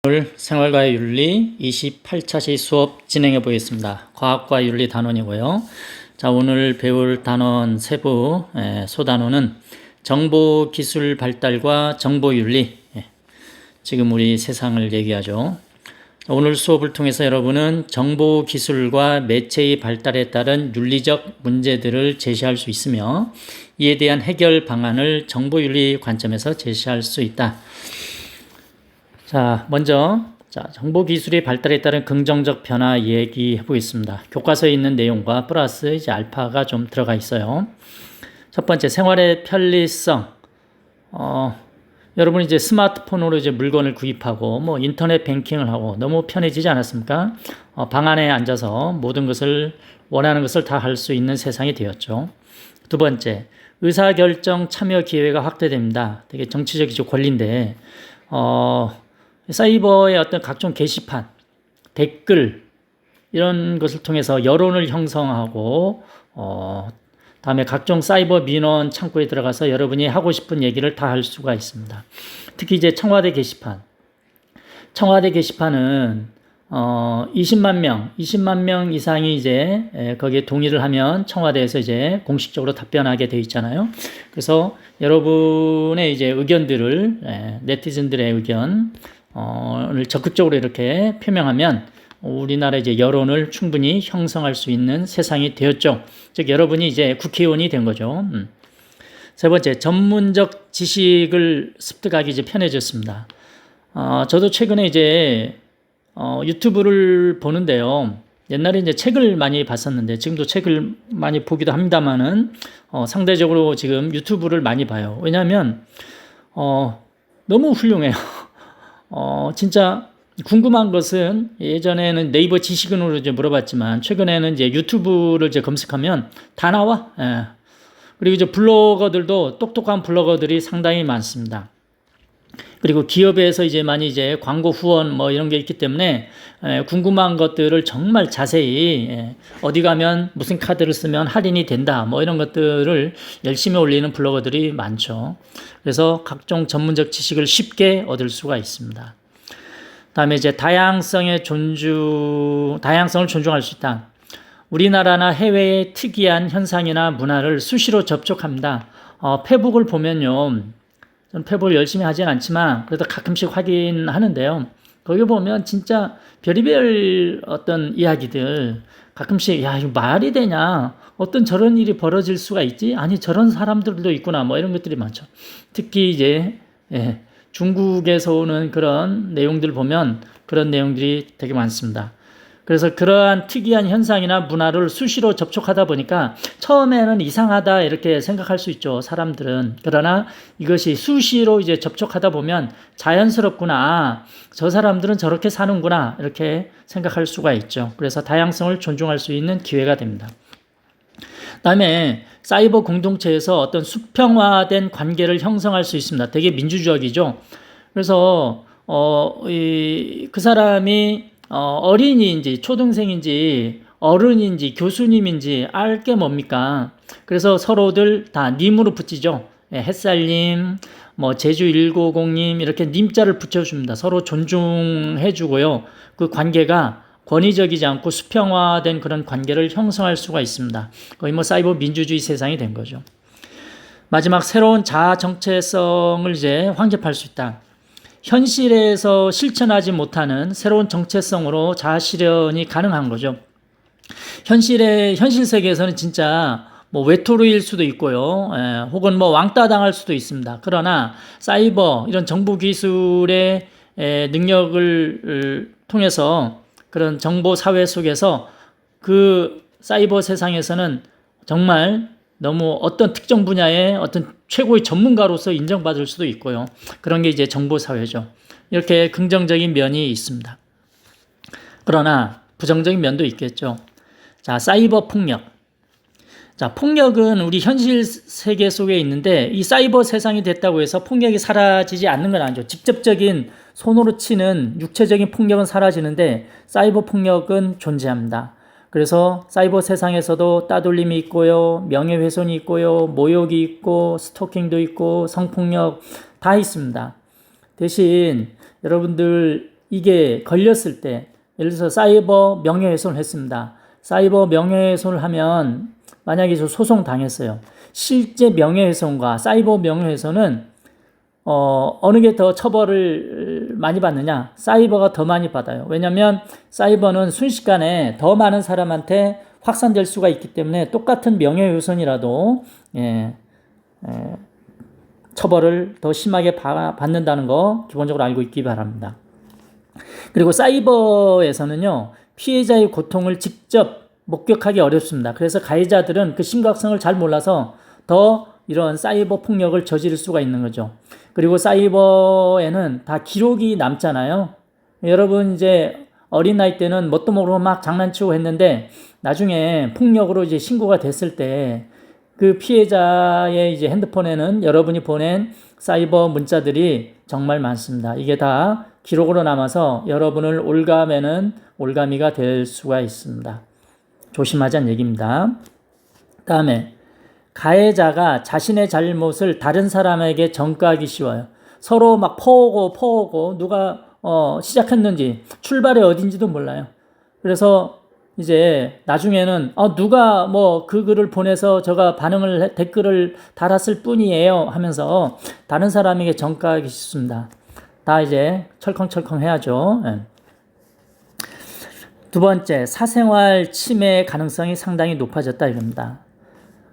오늘 생활과의 윤리 28차시 수업 진행해 보겠습니다. 과학과 윤리 단원이고요. 자, 오늘 배울 단원 세부 소단원은 정보기술 발달과 정보윤리, 지금 우리 세상을 얘기하죠. 오늘 수업을 통해서 여러분은 정보기술과 매체의 발달에 따른 윤리적 문제들을 제시할 수 있으며 이에 대한 해결 방안을 정보윤리 관점에서 제시할 수 있다. 자, 먼저 정보기술의 발달에 따른 긍정적 변화 얘기해 보겠습니다. 교과서에 있는 내용과 플러스 이제 알파가 좀 들어가 있어요. 첫 번째, 생활의 편리성. 여러분이 이제 스마트폰으로 이제 물건을 구입하고 뭐 인터넷 뱅킹을 하고 너무 편해지지 않았습니까? 방 안에 앉아서 모든 것을 원하는 것을 다 할 수 있는 세상이 되었죠. 두 번째, 의사결정 참여 기회가 확대됩니다. 되게 정치적이죠, 권리인데 사이버의 어떤 각종 게시판, 댓글 이런 것을 통해서 여론을 형성하고 다음에 각종 사이버 민원 창구에 들어가서 여러분이 하고 싶은 얘기를 다 할 수가 있습니다. 특히 이제 청와대 게시판은 20만 명 이상이 이제 거기에 동의를 하면 청와대에서 이제 공식적으로 답변하게 되어 있잖아요. 그래서 여러분의 이제 의견들을 네티즌들의 의견을 적극적으로 이렇게 표명하면 우리나라 이제 여론을 충분히 형성할 수 있는 세상이 되었죠. 즉 여러분이 이제 국회의원이 된 거죠. 세 번째, 전문적 지식을 습득하기 이제 편해졌습니다. 저도 최근에 이제 유튜브를 보는데요. 옛날에 이제 책을 많이 봤었는데 지금도 책을 많이 보기도 합니다만은 상대적으로 지금 유튜브를 많이 봐요. 왜냐하면 너무 훌륭해요. 진짜 궁금한 것은 예전에는 네이버 지식인으로 이제 물어봤지만 최근에는 이제 유튜브를 이제 검색하면 다 나와. 그리고 이제 블로거들도 똑똑한 블로거들이 상당히 많습니다. 그리고 기업에서 이제 많이 이제 광고 후원 뭐 이런 게 있기 때문에 궁금한 것들을 정말 자세히 어디 가면 무슨 카드를 쓰면 할인이 된다 뭐 이런 것들을 열심히 올리는 블로거들이 많죠. 그래서 각종 전문적 지식을 쉽게 얻을 수가 있습니다. 다음에 이제 다양성을 존중할 수 있다. 우리나라나 해외의 특이한 현상이나 문화를 수시로 접촉합니다. 페북을 보면요. 저는 페북을 열심히 하진 않지만 그래도 가끔씩 확인하는데요. 거기 보면 진짜 별의별 어떤 이야기들 가끔씩 야, 이거 말이 되냐? 어떤 저런 일이 벌어질 수가 있지? 아니, 저런 사람들도 있구나. 뭐 이런 것들이 많죠. 특히 이제 중국에서 오는 그런 내용들 보면 그런 내용들이 되게 많습니다. 그래서 그러한 특이한 현상이나 문화를 수시로 접촉하다 보니까 처음에는 이상하다 이렇게 생각할 수 있죠, 사람들은. 그러나 이것이 수시로 이제 접촉하다 보면 자연스럽구나, 저 사람들은 저렇게 사는구나 이렇게 생각할 수가 있죠. 그래서 다양성을 존중할 수 있는 기회가 됩니다. 그다음에 사이버 공동체에서 어떤 수평화된 관계를 형성할 수 있습니다. 되게 민주적이죠. 그래서 그 사람이 어린이인지 초등생인지 어른인지 교수님인지 알 게 뭡니까? 그래서 서로들 다 님으로 붙이죠. 햇살님, 뭐 제주190님 이렇게 님자를 붙여줍니다. 서로 존중해주고요. 그 관계가 권위적이지 않고 수평화된 그런 관계를 형성할 수가 있습니다. 거의 뭐 사이버 민주주의 세상이 된 거죠. 마지막, 새로운 자아 정체성을 이제 확립할 수 있다. 현실에서 실천하지 못하는 새로운 정체성으로 자아 실현이 가능한 거죠. 현실 세계에서는 진짜 뭐 외톨이일 수도 있고요. 혹은 뭐 왕따 당할 수도 있습니다. 그러나 사이버 이런 정보 기술의 능력을 통해서 그런 정보 사회 속에서 그 사이버 세상에서는 정말 너무 어떤 특정 분야의 어떤 최고의 전문가로서 인정받을 수도 있고요. 그런 게 이제 정보 사회죠. 이렇게 긍정적인 면이 있습니다. 그러나 부정적인 면도 있겠죠. 자, 사이버 폭력. 자, 폭력은 우리 현실 세계 속에 있는데 이 사이버 세상이 됐다고 해서 폭력이 사라지지 않는 건 아니죠. 직접적인 손으로 치는 육체적인 폭력은 사라지는데 사이버 폭력은 존재합니다. 그래서 사이버 세상에서도 따돌림이 있고요, 명예훼손이 있고요, 모욕이 있고, 스토킹도 있고, 성폭력 다 있습니다. 대신 여러분들 이게 걸렸을 때, 예를 들어서 사이버 명예훼손을 했습니다. 사이버 명예훼손을 하면 만약에 저 소송 당했어요. 실제 명예훼손과 사이버 명예훼손은 어느 게 더 처벌을 많이 받느냐? 사이버가 더 많이 받아요. 왜냐하면 사이버는 순식간에 더 많은 사람한테 확산될 수가 있기 때문에 똑같은 명예훼손이라도 처벌을 더 심하게 받는다는 거 기본적으로 알고 있기 바랍니다. 그리고 사이버에서는요, 피해자의 고통을 직접 목격하기 어렵습니다. 그래서 가해자들은 그 심각성을 잘 몰라서 더 이런 사이버 폭력을 저지를 수가 있는 거죠. 그리고 사이버에는 다 기록이 남잖아요. 여러분 이제 어린 나이 때는 뭣도 모르고 막 장난치고 했는데 나중에 폭력으로 이제 신고가 됐을 때 그 피해자의 이제 핸드폰에는 여러분이 보낸 사이버 문자들이 정말 많습니다. 이게 다 기록으로 남아서 여러분을 올가미가 될 수가 있습니다. 조심하자는 얘기입니다. 다음에 가해자가 자신의 잘못을 다른 사람에게 전가하기 쉬워요. 서로 막 퍼오고 누가 시작했는지 출발이 어딘지도 몰라요. 그래서 이제 나중에는 누가 뭐 그 글을 보내서 제가 댓글을 달았을 뿐이에요 하면서 다른 사람에게 전가하기 쉽습니다. 다 이제 철컹철컹 해야죠. 두 번째, 사생활 침해 가능성이 상당히 높아졌다 이겁니다.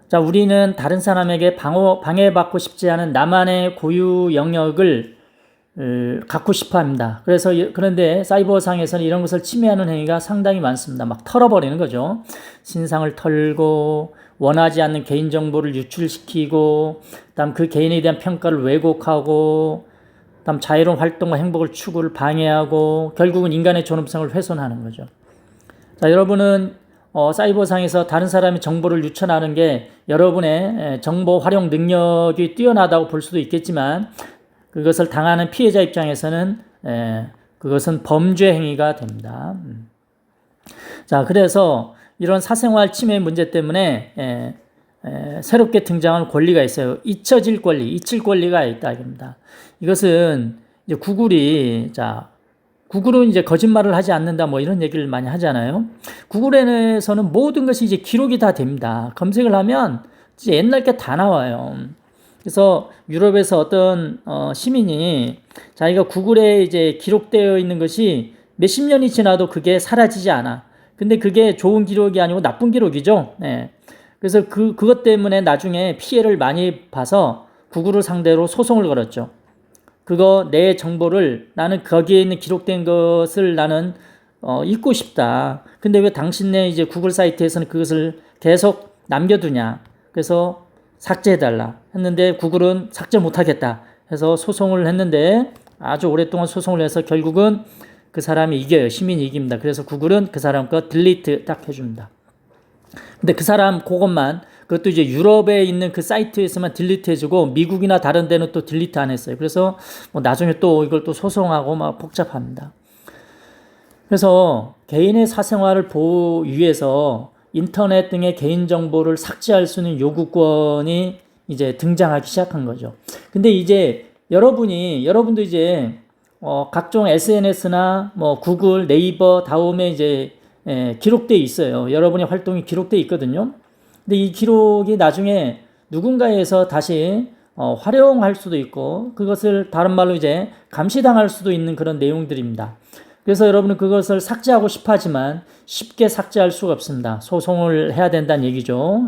자, 우리는 다른 사람에게 방해받고 싶지 않은 나만의 고유 영역을 갖고 싶어 합니다. 그런데 사이버상에서는 이런 것을 침해하는 행위가 상당히 많습니다. 막 털어버리는 거죠. 신상을 털고, 원하지 않는 개인정보를 유출시키고, 그다음 그 개인에 대한 평가를 왜곡하고, 그다음 자유로운 활동과 행복을 추구를 방해하고, 결국은 인간의 존엄성을 훼손하는 거죠. 자, 여러분은 사이버상에서 다른 사람의 정보를 유출하는 게 여러분의 정보 활용 능력이 뛰어나다고 볼 수도 있겠지만 그것을 당하는 피해자 입장에서는 그것은 범죄 행위가 됩니다. 자, 그래서 이런 사생활 침해 문제 때문에 새롭게 등장한 권리가 있어요. 잊힐 권리가 있다 이겁니다. 이것은 이제 구글은 이제 거짓말을 하지 않는다 뭐 이런 얘기를 많이 하잖아요. 구글에서는 모든 것이 이제 기록이 다 됩니다. 검색을 하면 이제 옛날 게 다 나와요. 그래서 유럽에서 어떤 시민이 자기가 구글에 이제 기록되어 있는 것이 몇십 년이 지나도 그게 사라지지 않아. 근데 그게 좋은 기록이 아니고 나쁜 기록이죠. 그래서 그것 때문에 나중에 피해를 많이 봐서 구글을 상대로 소송을 걸었죠. 내 정보를 나는 거기에 있는 기록된 것을 나는 잊고 싶다. 근데 왜 당신네 이제 구글 사이트에서는 그것을 계속 남겨두냐. 그래서 삭제해달라 했는데 구글은 삭제 못하겠다 해서 소송을 했는데 아주 오랫동안 소송을 해서 결국은 그 사람이 이겨요. 시민이 이깁니다. 그래서 구글은 그 사람 거 딜리트 딱 해줍니다. 근데 그 사람 그것도 이제 유럽에 있는 그 사이트에서만 딜리트 해주고 미국이나 다른 데는 또 딜리트 안 했어요. 그래서 뭐 나중에 또 이걸 또 소송하고 막 복잡합니다. 그래서 개인의 사생활을 보호 위해서 인터넷 등의 개인정보를 삭제할 수 있는 요구권이 이제 등장하기 시작한 거죠. 근데 이제 여러분도 이제 각종 SNS나 뭐 구글, 네이버, 다음에 이제 기록돼 있어요. 여러분의 활동이 기록돼 있거든요. 근데 이 기록이 나중에 누군가에서 다시 활용할 수도 있고 그것을 다른 말로 이제 감시당할 수도 있는 그런 내용들입니다. 그래서 여러분은 그것을 삭제하고 싶어 하지만 쉽게 삭제할 수가 없습니다. 소송을 해야 된다는 얘기죠.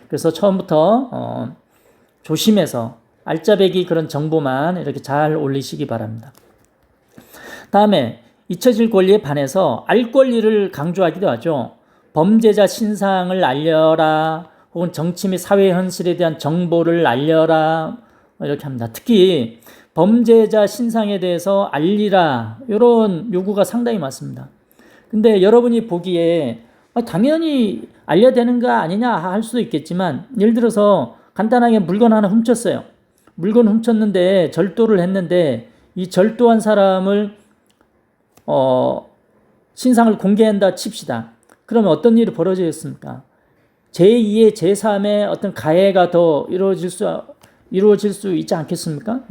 그래서 처음부터 조심해서 알짜배기 그런 정보만 이렇게 잘 올리시기 바랍니다. 다음에 잊혀질 권리에 반해서 알 권리를 강조하기도 하죠. 범죄자 신상을 알려라, 혹은 정치 및 사회 현실에 대한 정보를 알려라, 이렇게 합니다. 특히 범죄자 신상에 대해서 알리라, 이런 요구가 상당히 많습니다. 근데 여러분이 보기에 당연히 알려야 되는 거 아니냐 할 수도 있겠지만, 예를 들어서 간단하게 물건 하나 훔쳤어요. 물건 훔쳤는데 절도를 했는데 이 절도한 사람을 신상을 공개한다 칩시다. 그러면 어떤 일이 벌어지겠습니까? 제2의 제3의 어떤 가해가 더 이루어질 수 있지 않겠습니까?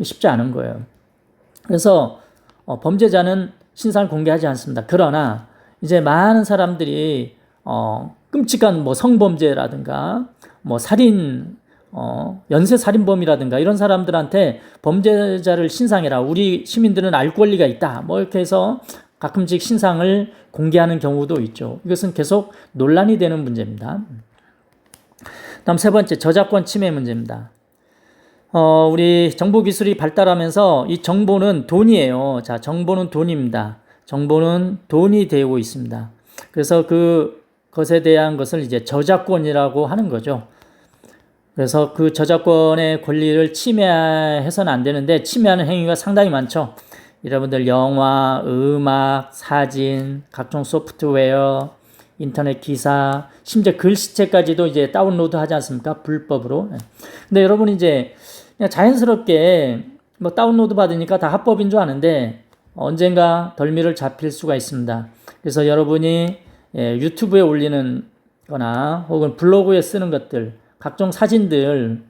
쉽지 않은 거예요. 그래서 범죄자는 신상을 공개하지 않습니다. 그러나 이제 많은 사람들이 끔찍한 뭐 성범죄라든가 뭐 살인, 연쇄 살인범이라든가 이런 사람들한테 범죄자를 신상이라 우리 시민들은 알 권리가 있다. 뭐 이렇게 해서 가끔씩 신상을 공개하는 경우도 있죠. 이것은 계속 논란이 되는 문제입니다. 다음 세 번째, 저작권 침해 문제입니다. 우리 정보 기술이 발달하면서 이 정보는 돈이에요. 자, 정보는 돈입니다. 정보는 돈이 되고 있습니다. 그래서 그것에 대한 것을 이제 저작권이라고 하는 거죠. 그래서 그 저작권의 권리를 침해해서는 안 되는데 침해하는 행위가 상당히 많죠. 여러분들 영화, 음악, 사진, 각종 소프트웨어, 인터넷 기사, 심지어 글씨체까지도 이제 다운로드 하지 않습니까? 불법으로. 근데 여러분 이제 그냥 자연스럽게 뭐 다운로드 받으니까 다 합법인 줄 아는데 언젠가 덜미를 잡힐 수가 있습니다. 그래서 여러분이 유튜브에 올리는 거나 혹은 블로그에 쓰는 것들, 각종 사진들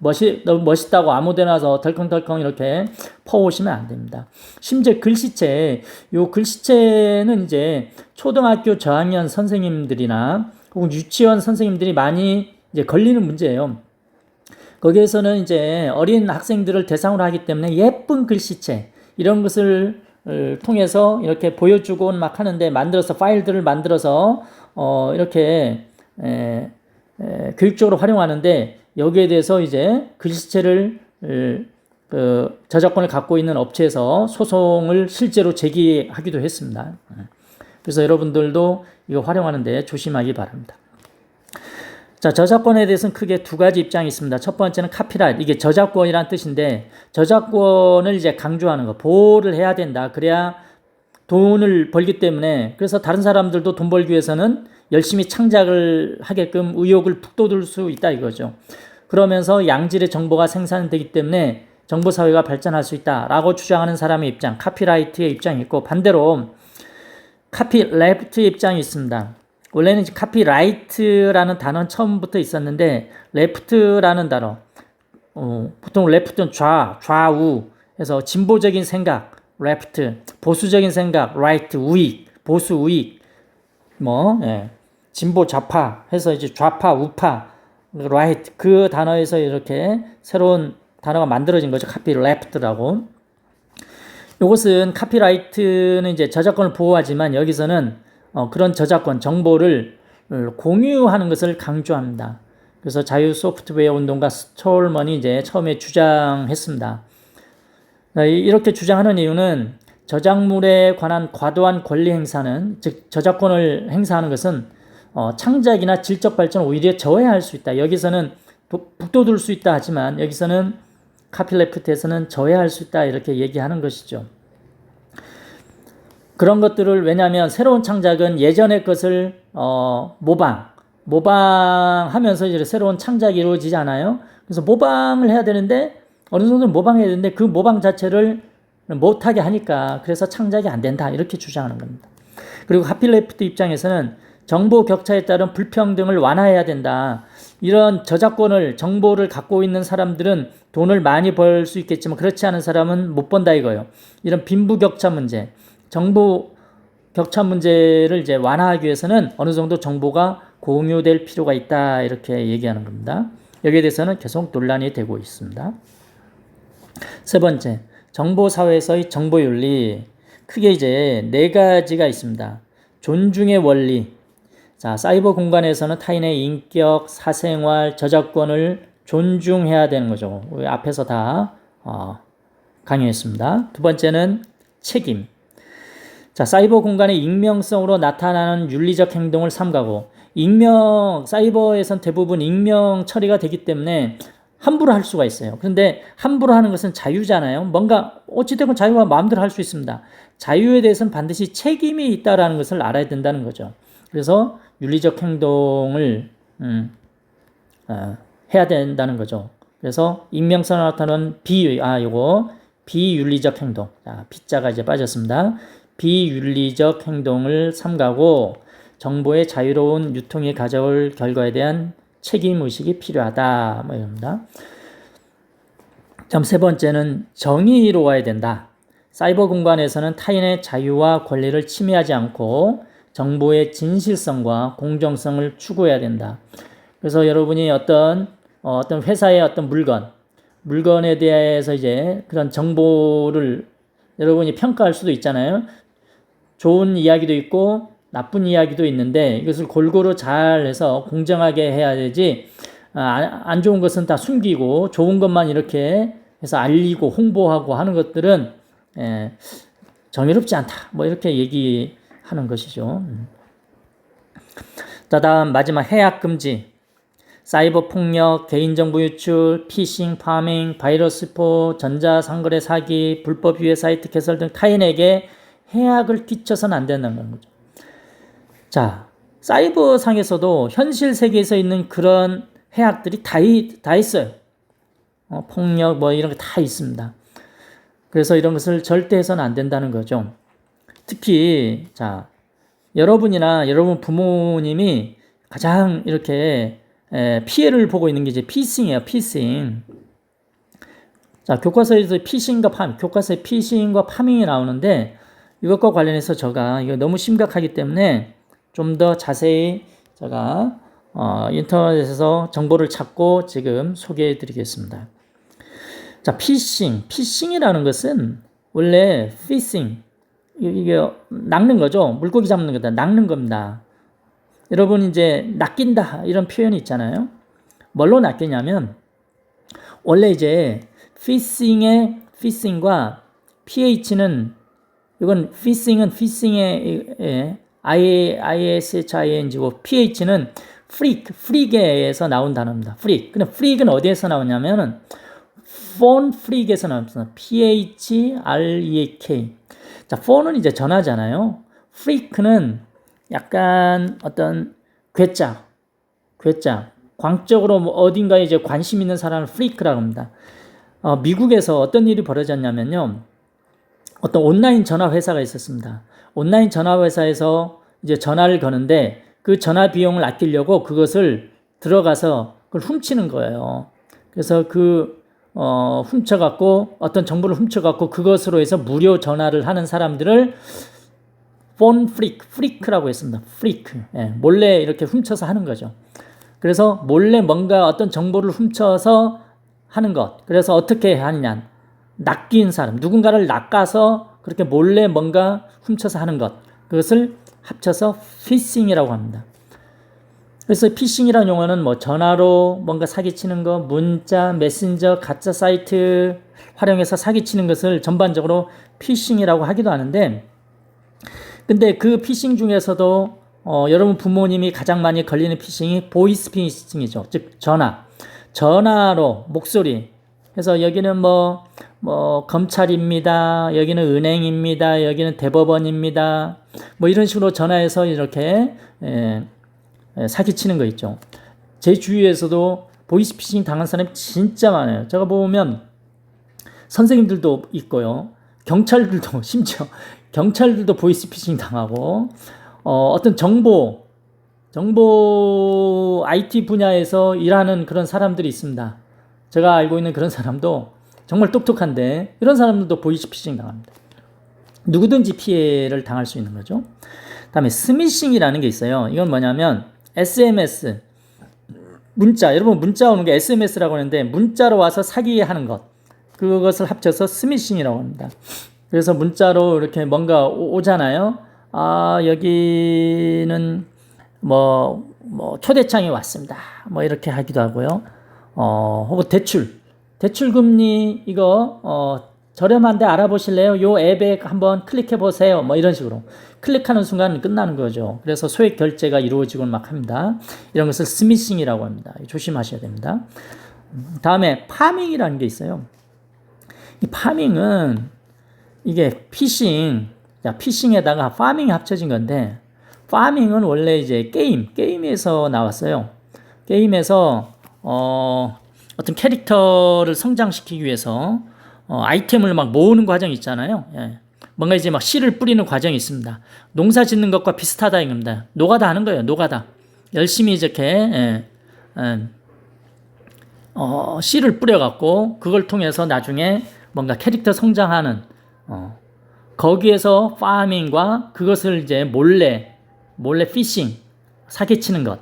너무 멋있다고 아무데나서 덜컹덜컹 이렇게 퍼오시면 안 됩니다. 심지어 글씨체, 요 글씨체는 이제 초등학교 저학년 선생님들이나 혹은 유치원 선생님들이 많이 이제 걸리는 문제예요. 거기에서는 이제 어린 학생들을 대상으로 하기 때문에 예쁜 글씨체 이런 것을 통해서 이렇게 보여주고 막 하는데 만들어서 파일들을 만들어서 이렇게 교육적으로 활용하는데 여기에 대해서 이제 글씨체를 저작권을 갖고 있는 업체에서 소송을 실제로 제기하기도 했습니다. 그래서 여러분들도 이거 활용하는데 조심하기 바랍니다. 자, 저작권에 대해서는 크게 두 가지 입장이 있습니다. 첫 번째는 카피라이트. 이게 저작권이란 뜻인데 저작권을 이제 강조하는 거, 보호를 해야 된다. 그래야 돈을 벌기 때문에 그래서 다른 사람들도 돈 벌기 위해서는 열심히 창작을 하게끔 의욕을 북돋을 수 있다 이거죠. 그러면서 양질의 정보가 생산되기 때문에 정보사회가 발전할 수 있다라고 주장하는 사람의 입장, 카피라이트의 입장이 있고 반대로 카피레프트의 입장이 있습니다. 원래는 카피라이트라는 단어는 처음부터 있었는데 레프트라는 단어, 보통 레프트는 좌우 해서 진보적인 생각, 레프트, 보수적인 생각, 라이트, 우익, 보수, 우익, 진보, 좌파 해서 이제 좌파, 우파, 라이트 그 단어에서 이렇게 새로운 단어가 만들어진 거죠. 카피레프트라고. 이것은 카피라이트는 이제 저작권을 보호하지만 여기서는 그런 저작권, 정보를 공유하는 것을 강조합니다. 그래서 자유 소프트웨어 운동가 스톨먼이 이제 처음에 주장했습니다. 이렇게 주장하는 이유는 저작물에 관한 과도한 권리 행사는, 즉 저작권을 행사하는 것은 창작이나 질적 발전을 오히려 저해할 수 있다. 여기서는 북돋을 수 있다 하지만 여기서는 카피레프트에서는 저해할 수 있다 이렇게 얘기하는 것이죠. 그런 것들을 왜냐하면 새로운 창작은 예전의 것을 모방하면서 이제 새로운 창작이 이루어지지 않아요. 그래서 모방을 해야 되는데 어느 정도 모방해야 되는데 그 모방 자체를 못하게 하니까 그래서 창작이 안 된다 이렇게 주장하는 겁니다. 그리고 카피레프트 입장에서는 정보 격차에 따른 불평등을 완화해야 된다. 이런 저작권을 정보를 갖고 있는 사람들은 돈을 많이 벌 수 있겠지만 그렇지 않은 사람은 못 번다 이거예요. 이런 빈부격차 문제, 정보 격차 문제를 이제 완화하기 위해서는 어느 정도 정보가 공유될 필요가 있다 이렇게 얘기하는 겁니다. 여기에 대해서는 계속 논란이 되고 있습니다. 세 번째, 정보사회에서의 정보윤리. 크게 이제 네 가지가 있습니다. 존중의 원리. 자, 사이버 공간에서는 타인의 인격, 사생활, 저작권을 존중해야 되는 거죠. 우리 앞에서 다 강의했습니다. 두 번째는 책임. 자, 사이버 공간의 익명성으로 나타나는 윤리적 행동을 삼가고 사이버에선 대부분 익명 처리가 되기 때문에 함부로 할 수가 있어요. 그런데 함부로 하는 것은 자유잖아요. 뭔가 어찌됐건 자유가 마음대로 할 수 있습니다. 자유에 대해서는 반드시 책임이 있다라는 것을 알아야 된다는 거죠. 그래서 윤리적 행동을 해야 된다는 거죠. 그래서 익명성으로 나타나는 비윤리적 행동. 자, B자가 이제 빠졌습니다. 비윤리적 행동을 삼가고 정보의 자유로운 유통이 가져올 결과에 대한 책임의식이 필요하다. 이럽니다. 다음 세 번째는 정의로워야 된다. 사이버 공간에서는 타인의 자유와 권리를 침해하지 않고 정보의 진실성과 공정성을 추구해야 된다. 그래서 여러분이 어떤 회사의 어떤 물건에 대해서 이제 그런 정보를 여러분이 평가할 수도 있잖아요. 좋은 이야기도 있고 나쁜 이야기도 있는데 이것을 골고루 잘 해서 공정하게 해야 되지, 안 좋은 것은 다 숨기고 좋은 것만 이렇게 해서 알리고 홍보하고 하는 것들은 정의롭지 않다. 뭐 이렇게 얘기하는 것이죠. 자, 다음 마지막 해약 금지. 사이버 폭력, 개인정보 유출, 피싱, 파밍, 바이러스 스포, 전자상거래 사기, 불법 유해 사이트 개설 등 타인에게 해악을 끼쳐서는 안 된다는 거죠. 자, 사이버 상에서도 현실 세계에서 있는 그런 해악들이 다 있어요. 폭력 뭐 이런 게 다 있습니다. 그래서 이런 것을 절대 해서는 안 된다는 거죠. 특히 자, 여러분이나 여러분 부모님이 가장 이렇게 피해를 보고 있는 게 이제 피싱이에요. 피싱. 자, 교과서에 피싱과 파밍이 나오는데 이것과 관련해서 제가 이거 너무 심각하기 때문에 좀 더 자세히 제가 인터넷에서 정보를 찾고 지금 소개해 드리겠습니다. 자, 피싱이라는 것은 원래 피싱, 이게 낚는 거죠. 물고기 잡는 거다. 낚는 겁니다. 여러분 이제 낚인다 이런 표현이 있잖아요. 뭘로 낚이냐면 원래 이제 피싱과 pH는 이건 피싱의 ISHING고 pH는 프릭에서 나온 단어입니다. 프릭. 근데 프릭은 어디에서 나오냐면은 폰 프릭에서 나옵니다. PHREAK. 자, 폰은 이제 전화잖아요. 프리크는 약간 어떤 괴짜, 광적으로 뭐 어딘가에 이제 관심 있는 사람을 프리크라고 합니다. 미국에서 어떤 일이 벌어졌냐면요. 어떤 온라인 전화 회사가 있었습니다. 온라인 전화 회사에서 이제 전화를 거는데 그 전화 비용을 아끼려고 그것을 들어가서 그걸 훔치는 거예요. 그래서 훔쳐갖고 어떤 정보를 훔쳐갖고 그것으로 해서 무료 전화를 하는 사람들을 폰 프리크라고 했습니다. 프리크. 몰래 이렇게 훔쳐서 하는 거죠. 그래서 몰래 뭔가 어떤 정보를 훔쳐서 하는 것. 그래서 어떻게 하느냐. 낚인 사람, 누군가를 낚아서 그렇게 몰래 뭔가 훔쳐서 하는 것. 그것을 합쳐서 피싱이라고 합니다. 그래서 피싱이라는 용어는 뭐 전화로 뭔가 사기치는 것, 문자, 메신저, 가짜 사이트 활용해서 사기치는 것을 전반적으로 피싱이라고 하기도 하는데, 근데 그 피싱 중에서도 여러분 부모님이 가장 많이 걸리는 피싱이 보이스 피싱이죠. 즉 전화로 목소리. 그래서 여기는 뭐 검찰입니다. 여기는 은행입니다. 여기는 대법원입니다. 뭐 이런 식으로 전화해서 이렇게 사기치는 거 있죠. 제 주위에서도 보이스피싱 당한 사람이 진짜 많아요. 제가 보면 선생님들도 있고요. 심지어 경찰들도 보이스피싱 당하고, 어떤 정보 IT 분야에서 일하는 그런 사람들이 있습니다. 제가 알고 있는 그런 사람도 정말 똑똑한데 이런 사람들도 보이스피싱 당합니다. 누구든지 피해를 당할 수 있는 거죠. 다음에 스미싱이라는 게 있어요. 이건 뭐냐면 SMS, 문자, 여러분 문자 오는 게 SMS라고 하는데 문자로 와서 사기하는 것, 그것을 합쳐서 스미싱이라고 합니다. 그래서 문자로 이렇게 뭔가 오잖아요. 여기는 뭐 초대장이 왔습니다. 뭐 이렇게 하기도 하고요. 혹은 대출금리 이거 저렴한데 알아보실래요? 요 앱에 한번 클릭해 보세요. 뭐 이런 식으로 클릭하는 순간 끝나는 거죠. 그래서 소액 결제가 이루어지고 막 합니다. 이런 것을 스미싱이라고 합니다. 조심하셔야 됩니다. 다음에 파밍이라는 게 있어요. 이 파밍은 이게 피싱에다가 파밍이 합쳐진 건데, 파밍은 원래 이제 게임에서 나왔어요. 게임에서 어떤 캐릭터를 성장시키기 위해서 아이템을 막 모으는 과정이 있잖아요. 뭔가 이제 막 씨를 뿌리는 과정이 있습니다. 농사 짓는 것과 비슷하다 이겁니다. 노가다 하는 거예요. 노가다. 열심히 이렇게 씨를 뿌려갖고 그걸 통해서 나중에 뭔가 캐릭터 성장하는 거기에서 파밍과 그것을 이제 몰래 피싱, 사기치는 것.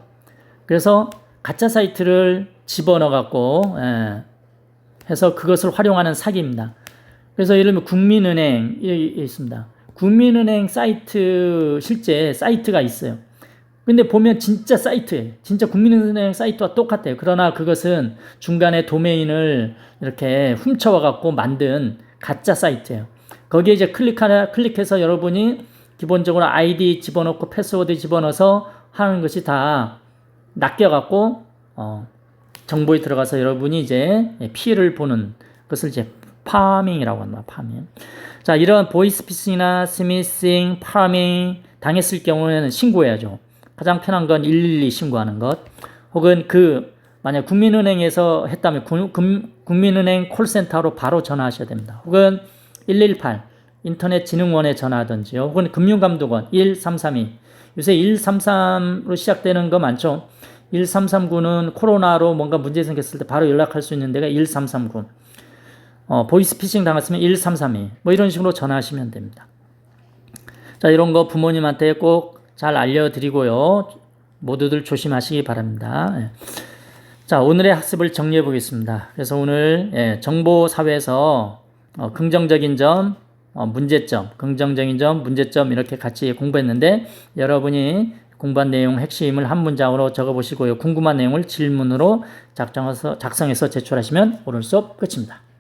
그래서 가짜 사이트를 집어넣어 갖고 해서 그것을 활용하는 사기입니다. 그래서 예를 들면 국민은행이 있습니다. 국민은행 사이트, 실제 사이트가 있어요. 근데 보면 진짜 사이트예요. 진짜 국민은행 사이트와 똑같아요. 그러나 그것은 중간에 도메인을 이렇게 훔쳐와 갖고 만든 가짜 사이트예요. 거기에 이제 클릭해서 여러분이 기본적으로 아이디 집어넣고 패스워드 집어넣어서 하는 것이 다 낚여 갖고 정보에 들어가서 여러분이 이제 피해를 보는 것을 이제 파밍이라고 합니다. 파밍. 자, 이런 보이스피싱이나 스미싱, 파밍 당했을 경우에는 신고해야죠. 가장 편한 건 112 신고하는 것. 혹은 만약 국민은행에서 했다면 국민은행 콜센터로 바로 전화하셔야 됩니다. 혹은 118 인터넷진흥원에 전화하든지요. 혹은 금융감독원 1332. 요새 133으로 시작되는 거 많죠. 1339는 코로나로 뭔가 문제 생겼을 때 바로 연락할 수 있는 데가 1339. 보이스피싱 당했으면 1332. 뭐 이런 식으로 전화하시면 됩니다. 자, 이런 거 부모님한테 꼭 잘 알려드리고요. 모두들 조심하시기 바랍니다. 자, 오늘의 학습을 정리해 보겠습니다. 그래서 오늘 정보사회에서 긍정적인 점, 문제점, 긍정적인 점, 문제점 이렇게 같이 공부했는데 여러분이 공부한 내용 핵심을 한 문장으로 적어보시고요. 궁금한 내용을 질문으로 작성해서 제출하시면 오늘 수업 끝입니다.